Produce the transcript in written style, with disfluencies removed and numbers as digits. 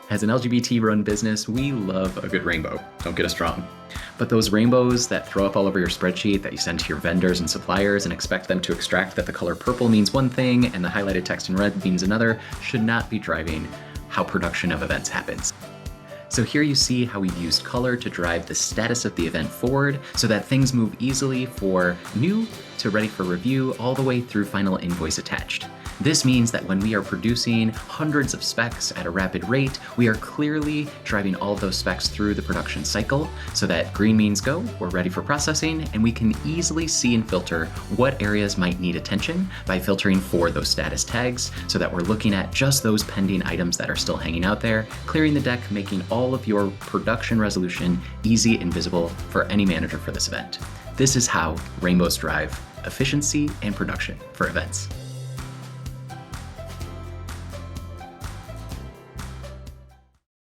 As an LGBT-run business, we love a good rainbow, don't get us wrong. But those rainbows that throw up all over your spreadsheet that you send to your vendors and suppliers and expect them to extract that the color purple means one thing and the highlighted text in red means another should not be driving how production of events happens. So here you see how we've used color to drive the status of the event forward so that things move easily for new to ready for review all the way through final invoice attached. This means that when we are producing hundreds of specs at a rapid rate, we are clearly driving all of those specs through the production cycle so that green means go, we're ready for processing, and we can easily see and filter what areas might need attention by filtering for those status tags so that we're looking at just those pending items that are still hanging out there, clearing the deck, making all of your production resolution easy and visible for any manager for this event. This is how rainbows drive efficiency and production for events.